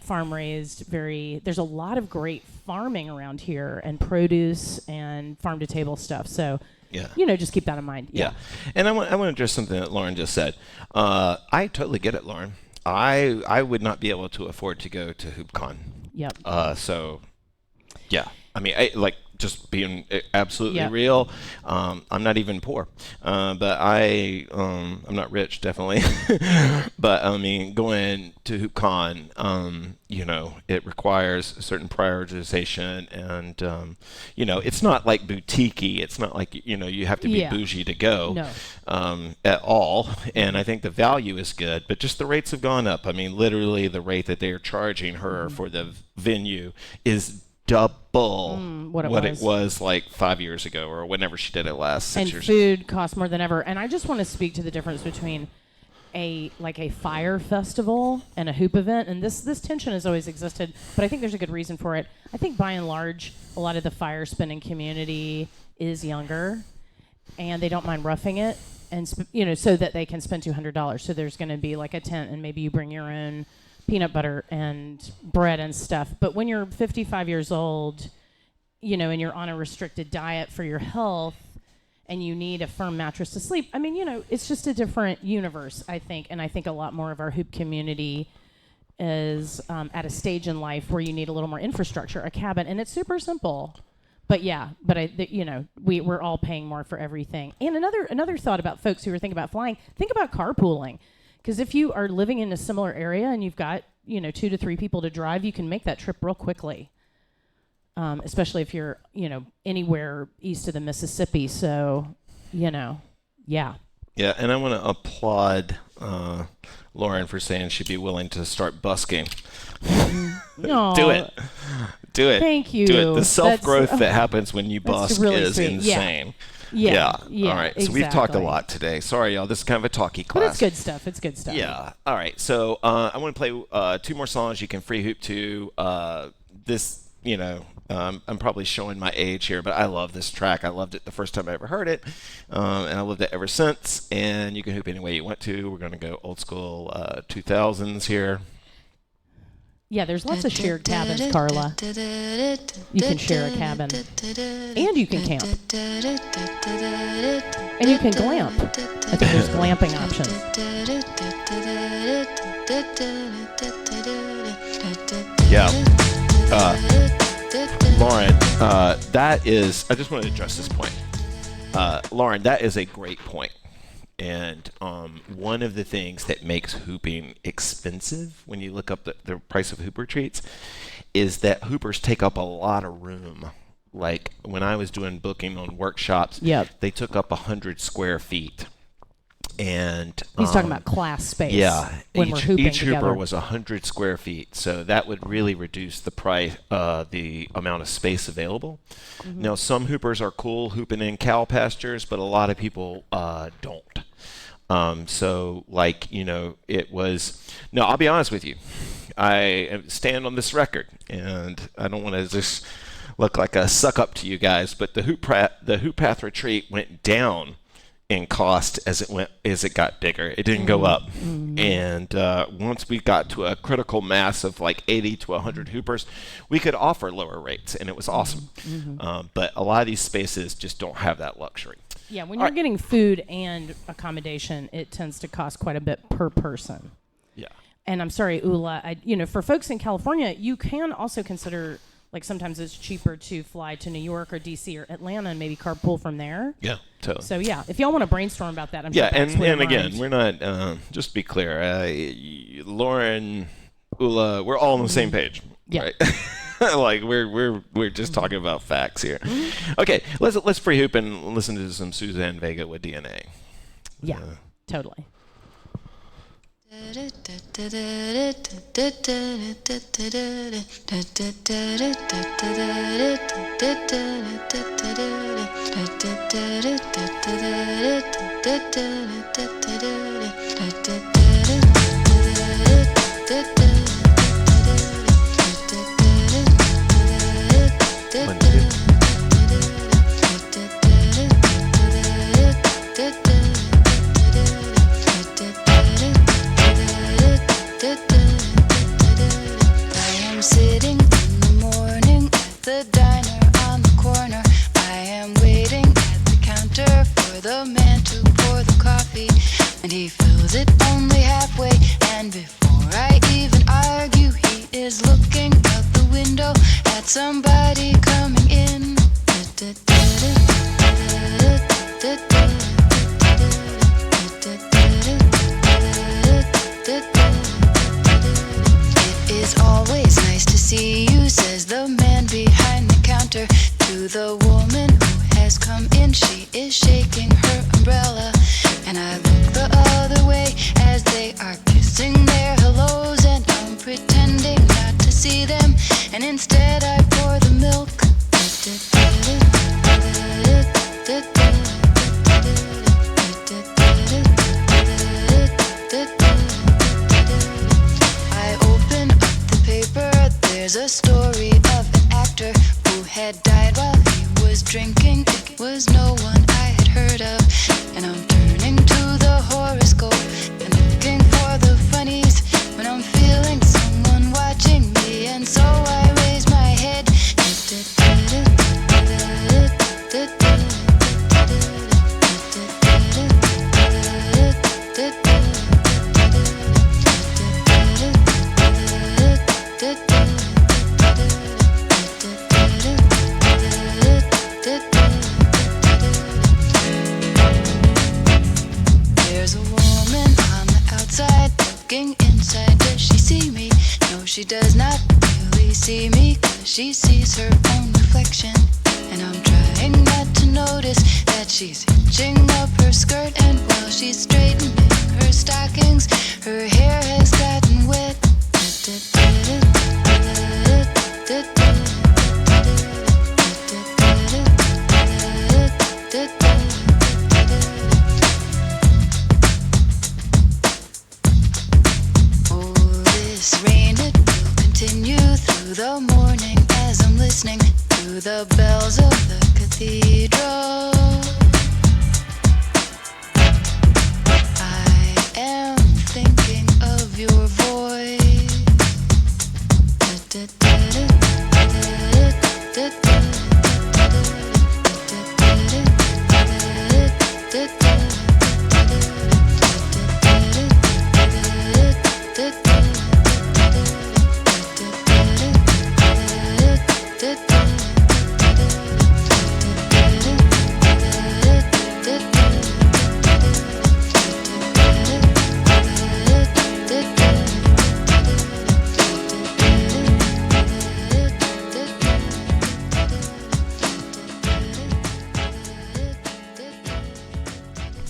farm raised, there's a lot of great farming around here, and produce and farm to table stuff. So, just keep that in mind. Yeah. And I want to address something that Lauren just said. I totally get it, Lauren. I would not be able to afford to go to HoopCon. Yep. So, yeah. I mean, just being absolutely Yep. real. I'm not even poor, but I'm not rich, definitely. But I mean, going to HoopCon, it requires a certain prioritization, and it's not like boutique-y. It's not like you have to be Yeah. bougie to go, No. at all. And I think the value is good, but just the rates have gone up. I mean, literally, the rate that they are charging her for the venue is double what it was like 5 years ago or whenever she did it last, 6 And years. food costs more than ever. And I just want to speak to the difference between a fire festival and a hoop event. And this tension has always existed, but I think there's a good reason for it. I think by and large, a lot of the fire spinning community is younger, and they don't mind roughing it, and so that they can spend $200. So there's going to be like a tent, and maybe you bring your own peanut butter and bread and stuff. But when you're 55 years old, and you're on a restricted diet for your health, and you need a firm mattress to sleep, I mean, it's just a different universe, I think. And I think a lot more of our hoop community is at a stage in life where you need a little more infrastructure, a cabin, and it's super simple. But we're all paying more for everything. And another thought about folks who are thinking about flying, think about carpooling. Because if you are living in a similar area and you've got, 2 to 3 people to drive, you can make that trip real quickly. Especially if you're, anywhere east of the Mississippi. So, yeah. Yeah, and I want to applaud Lauren for saying she'd be willing to start busking. No. Do it. Thank you. Do it. The self-growth that happens when you busk really is sweet. insane. Yeah. All right. So we've talked a lot today. Sorry, y'all. This is kind of a talky class. But it's good stuff. Yeah. All right. So I want to play 2 more songs you can free hoop to. This, I'm probably showing my age here, but I love this track. I loved it the first time I ever heard it, and I loved it ever since. And you can hoop any way you want to. We're going to go old school 2000s here. Yeah, there's lots of shared cabins, Carla. You can share a cabin. And you can camp. And you can glamp. I think there's glamping options. Yeah. Lauren, that is, I just want to address this point. Lauren, that is a great point. And one of the things that makes hooping expensive when you look up the price of hoop retreats is that hoopers take up a lot of room. Like when I was doing booking on workshops, they took up 100 square feet. And he's talking about class space. Yeah, when we're hooping each together. hooper was 100 square feet, so that would really reduce the price, the amount of space available. Mm-hmm. Now, some hoopers are cool hooping in cow pastures, but a lot of people don't. So, it was. No, I'll be honest with you. I stand on this record, and I don't want to just look like a suck up to you guys, but the hoop path retreat went down in cost as it got bigger. It didn't go up. Mm-hmm. And once we got to a critical mass of like 80 to 100 hoopers, we could offer lower rates, and it was awesome. Mm-hmm. But a lot of these spaces just don't have that luxury. Yeah, when you're getting food and accommodation, it tends to cost quite a bit per person. Yeah. And I'm sorry, Ula, for folks in California, you can also consider, like, sometimes it's cheaper to fly to New York or D.C. or Atlanta and maybe carpool from there. Yeah, totally. So, yeah, if y'all want to brainstorm about that, I'm sure and again, we're not, just to be clear, Lauren, Ula, we're all on the same page. Yeah. Right? Like, we're just talking about facts here. Mm-hmm. Okay, let's free hoop and listen to some Suzanne Vega with DNA. Yeah, totally. Somebody coming in. her umbrella. And I look the other way as they are kissing their hellos, and I'm pretending not to see them, and instead I pour the milk. I open up the paper, there's a story of an actor who had died while he was drinking. It was no one I had heard of, and I'm turning to the horoscope and looking for the funnies when I'm feeling someone watching me, and so I raise my head. There's a woman on the outside looking inside. Does she see me? No, she does not really see me, 'cause she sees her own reflection. And I'm trying not to notice that she's hitching up her skirt, and while she's straightening her stockings, her hair has gotten wet. Oh, this rain, it will continue through the morning as I'm listening to the bells of the cathedral. I am thinking of your voice.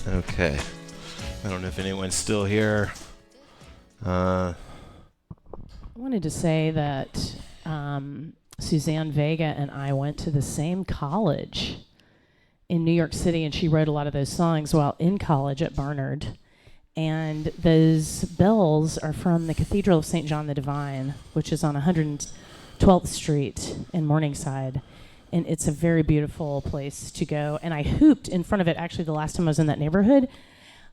Okay. I don't know if anyone's still here. I wanted to say that Suzanne Vega and I went to the same college in New York City, and she wrote a lot of those songs while in college at Barnard. And those bells are from the Cathedral of St. John the Divine, which is on 112th Street in Morningside. And it's a very beautiful place to go. And I hooped in front of it. Actually, the last time I was in that neighborhood,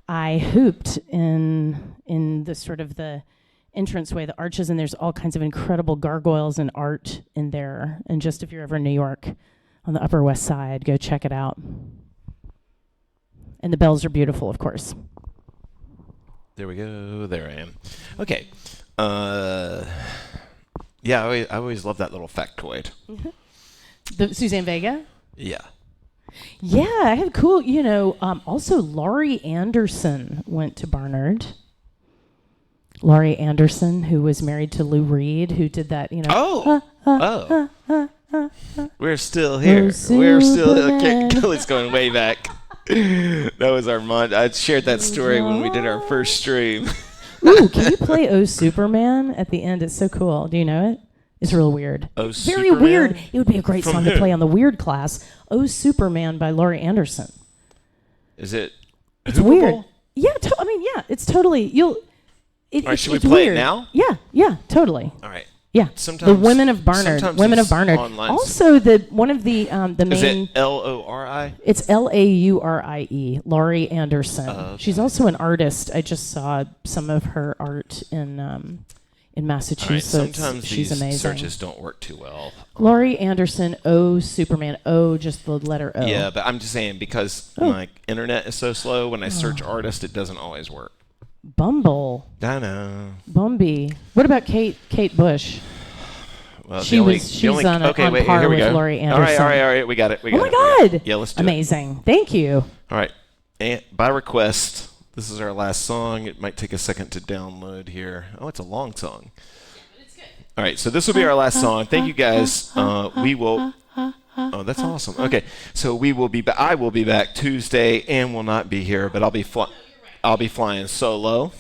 I hooped in the sort of the entranceway, the arches, and there's all kinds of incredible gargoyles and art in there. And just if you're ever in New York on the Upper West Side, go check it out. And the bells are beautiful, of course. There we go. There I am. Okay. Yeah, I always love that little factoid. The Suzanne Vega? Yeah. Yeah, I have cool, also Laurie Anderson went to Barnard. Laurie Anderson, who was married to Lou Reed, who did that, We're still here. We're still okay. Kelly's going way back. That was Armand. I shared that story when we did our first stream. Ooh, can you play Oh Superman at the end? It's so cool. Do you know it? It's real weird. Oh, very Superman? weird. It would be a great From song who? to play on the weird class. Oh Superman by Laurie Anderson. Is it? It's weird. Yeah, it's totally. All right, should we it's play weird. it now? Yeah, totally. All right. Yeah. Sometimes the women of Barnard. Women of Barnard. Also, one of the main. Is it Lori? It's Laurie. Laurie Anderson. Okay. She's also an artist. I just saw some of her art in Massachusetts. All right, sometimes she's these amazing. searches don't work too well. Laurie Anderson, Oh Superman, Oh, just the letter O. Yeah, but I'm just saying because my internet is so slow, when I search artist, it doesn't always work. Bumble. I know. Bumby. What about Kate Bush? Well, She's on par here we with go. Laurie Anderson. All right, we got it. Oh my God! Yeah, let's do Amazing. Thank you. it. All right, and by request, this is our last song. It might take a second to download here. Oh, it's a long song. All right, so this will be our last song. Thank you guys. We will Oh, that's awesome. Okay, so we will be. I will be back Tuesday, and will not be here, but I'll be flying solo.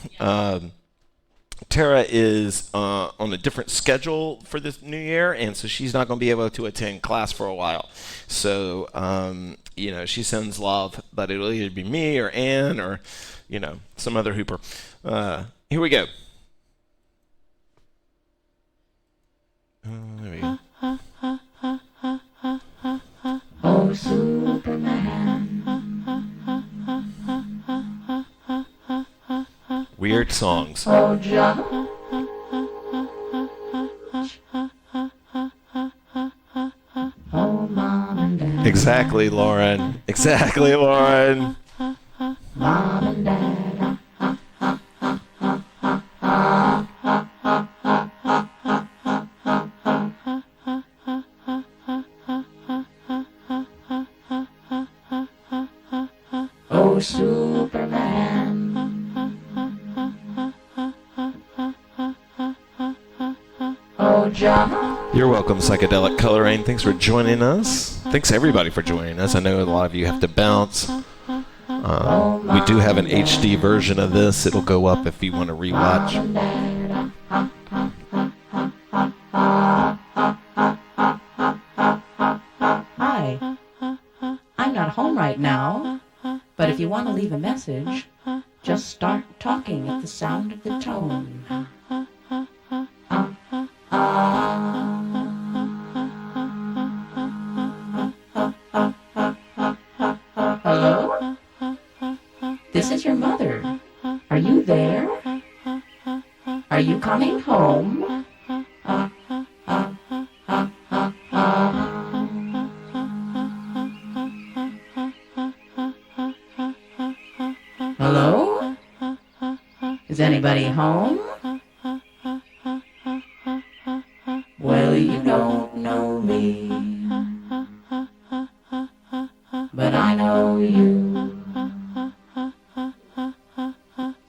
Tara is on a different schedule for this new year, and so she's not going to be able to attend class for a while. So, she sends love, but it'll either be me or Ann or, some other hooper. Here we go. There we go. Oh, Superman. Weird songs. Oh, John. Oh, Mom and Dad. Exactly, Lauren. Exactly, Lauren. Mom and Dad. Oh, Superman. Oh, John. You're welcome, Psychedelic Coloring. Thanks for joining us. Thanks, everybody, for joining us. I know a lot of you have to bounce. We do have an HD version of this. It'll go up if you want to rewatch. Hi. I'm not home right now, but if you want to leave a message, just start talking at the sound of the tone. Hello? This is your mother. Are you there? Are you coming home? Hello? Is anybody home? Well, you don't know me, but I know you,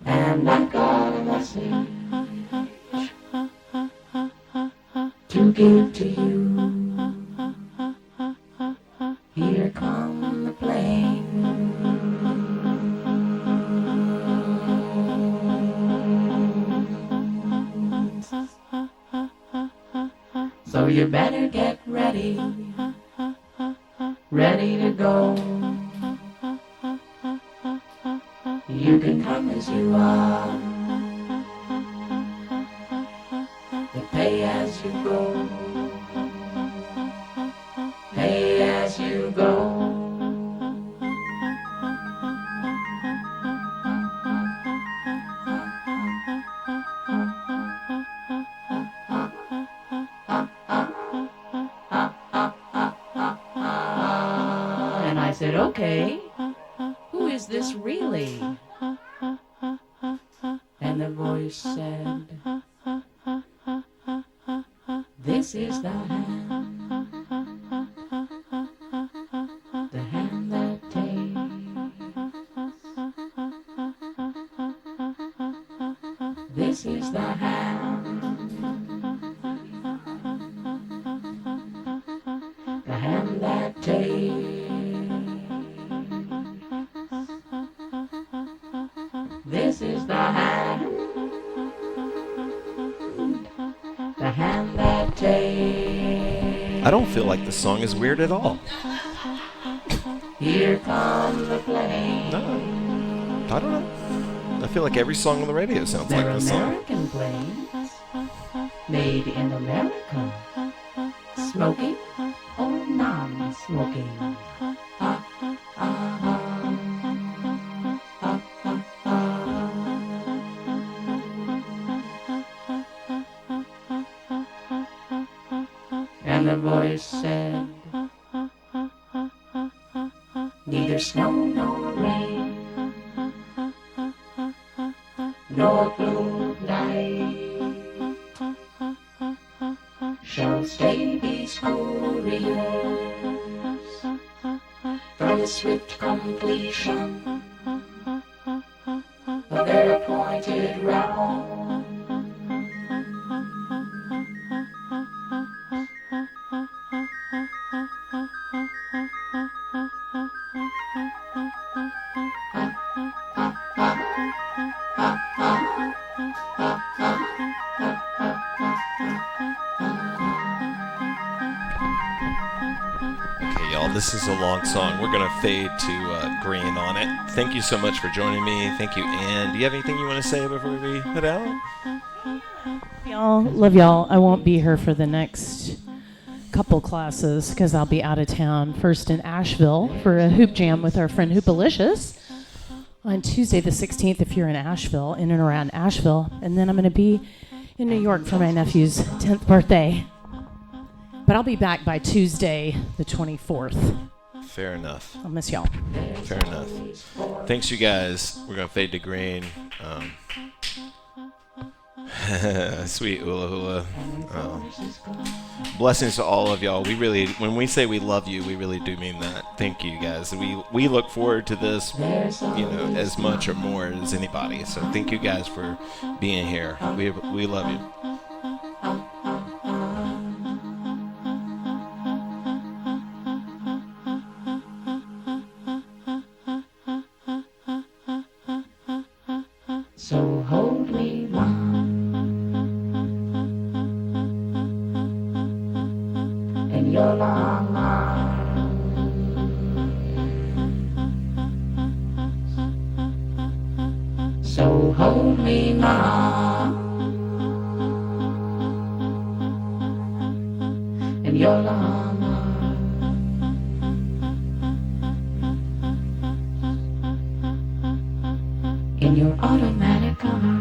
and I've got a message to give to you. Here come the planes. So you better get ready, ready to go. You can come as you are, but pay as you go. Pay as you go. And I said, okay, who is this really? And the voice said, this is the hand that takes. This is the hand that takes. This is the hand that takes. I don't feel like the song is weird at all. Here come the planes. No, I don't know. I feel like every song on the radio sounds like They're this song. American planes, made in America. Smoking or non-smoking? And the voice said, neither snow nor rain, nor blue night shall stay these couriers from the swift completion of their appointed round. Okay, y'all, this is a long song. We're going to fade to green on it. Thank you so much for joining me. Thank you, Ann. Do you have anything you want to say before we head out? Y'all, love y'all. I won't be here for the next couple classes because I'll be out of town. First in Asheville for a hoop jam with our friend Hoopalicious on Tuesday the 16th if you're in Asheville, in and around Asheville. And then I'm going to be in New York for my nephew's 10th birthday. But I'll be back by Tuesday the 24th. Fair enough. I'll miss y'all. Fair enough. Thanks, you guys. We're going to fade to green. Sweet hula hula. Blessings to all of y'all. We really, when we say we love you, we really do mean that. Thank you, guys. We look forward to this, as much or more as anybody. So thank you guys for being here. We love you. So hold me one in your long arms. So hold me now in your long arms. In your automatic arms.